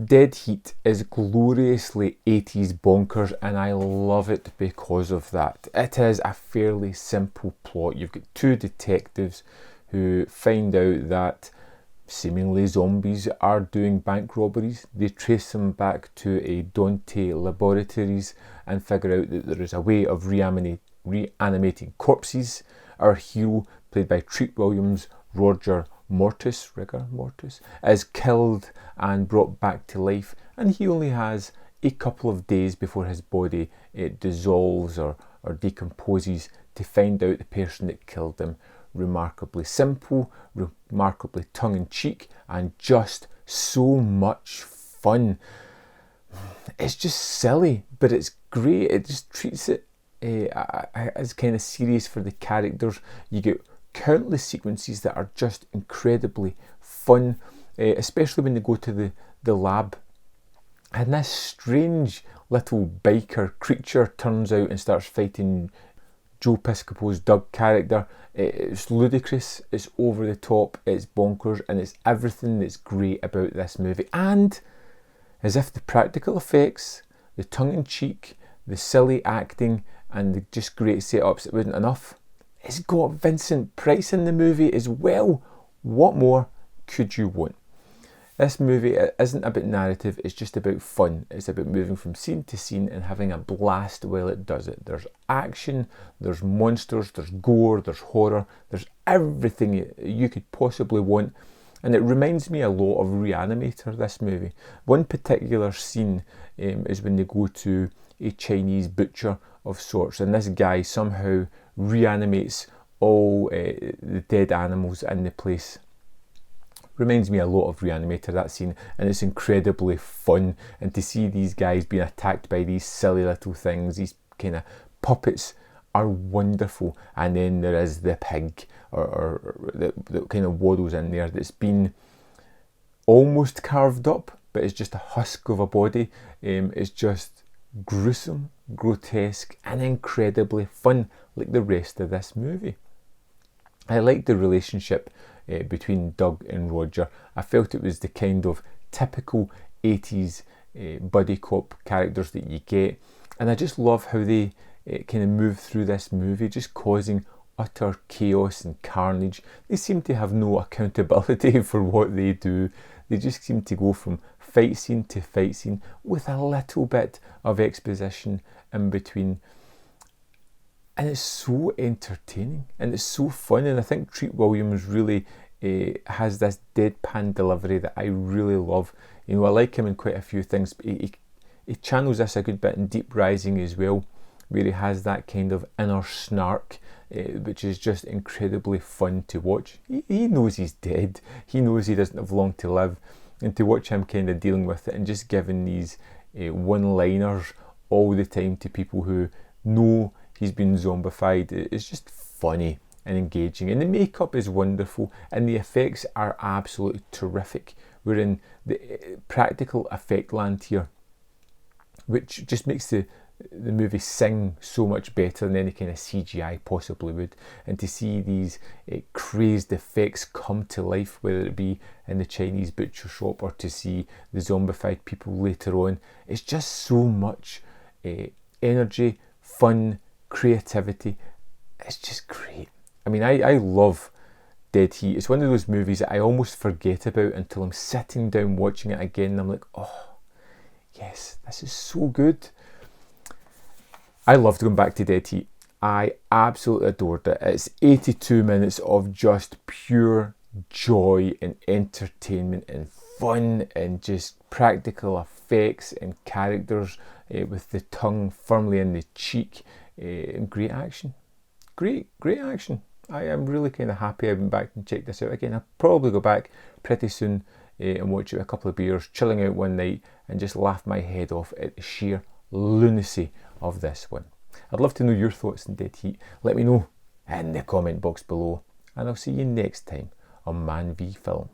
Dead Heat is gloriously 80s bonkers, and I love it because of that. It is a fairly simple plot. You've got two detectives who find out that seemingly zombies are doing bank robberies. They trace them back to a Dante laboratories and figure out that there is a way of reanimating corpses. Our hero, played by Treat Williams, rigor mortis, is killed and brought back to life, and he only has a couple of days before his body dissolves or decomposes to find out the person that killed him. Remarkably simple, remarkably tongue-in-cheek, and just so much fun. It's just silly, but it's great. It just treats it as kind of serious for the characters. You get countless sequences that are just incredibly fun, especially when they go to the lab and this strange little biker creature turns out and starts fighting Joe Piscopo's Doug character. It's ludicrous, it's over the top, it's bonkers, and it's everything that's great about this movie. And as if the practical effects, the tongue-in-cheek, the silly acting, and the just great setups, it wasn't enough. It's got Vincent Price in the movie as well. What more could you want? This movie isn't about narrative, it's just about fun. It's about moving from scene to scene and having a blast while it does it. There's action, there's monsters, there's gore, there's horror, there's everything you could possibly want. And it reminds me a lot of Reanimator, this movie. One particular scene is when they go to a Chinese butcher of sorts, and this guy somehow reanimates all the dead animals in the place. Reminds me a lot of Reanimator, that scene, and it's incredibly fun. And to see these guys being attacked by these silly little things, these kind of puppets, are wonderful. And then there is the pig, or that kind of waddles in there, that's been almost carved up, but it's just a husk of a body. It's just gruesome, grotesque, and incredibly fun, like the rest of this movie. I like the relationship between Doug and Roger. I felt it was the kind of typical 80s buddy cop characters that you get, and I just love how they kind of move through this movie, just causing utter chaos and carnage. They seem to have no accountability for what they do. They just seem to go from fight scene to fight scene with a little bit of exposition in between. And it's so entertaining and it's so fun. And I think Treat Williams really has this deadpan delivery that I really love. You know, I like him in quite a few things, but he channels this a good bit in Deep Rising as well, where he has that kind of inner snark, which is just incredibly fun to watch. He knows he's dead. He knows he doesn't have long to live. And to watch him kind of dealing with it and just giving these one-liners all the time to people who know he's been zombified, it's just funny and engaging. And the makeup is wonderful and the effects are absolutely terrific. We're in the practical effect land here, which just makes the movie sing so much better than any kind of CGI possibly would. And to see these crazed effects come to life, whether it be in the Chinese butcher shop or to see the zombified people later on, it's just so much energy, fun, creativity. It's just great. I mean, I love Dead Heat. It's one of those movies that I almost forget about until I'm sitting down watching it again and I'm like, oh yes, this is so good. I loved going back to Dead Heat. I absolutely adored it. It's 82 minutes of just pure joy and entertainment and fun and just practical effects and characters with the tongue firmly in the cheek, and great action. Great action. I am really kind of happy I went back and checked this out again. I'll probably go back pretty soon and watch it with a couple of beers, chilling out one night and just laugh my head off at the sheer lunacy of this one. I'd love to know your thoughts on Dead Heat. Let me know in the comment box below, and I'll see you next time on Man v Film.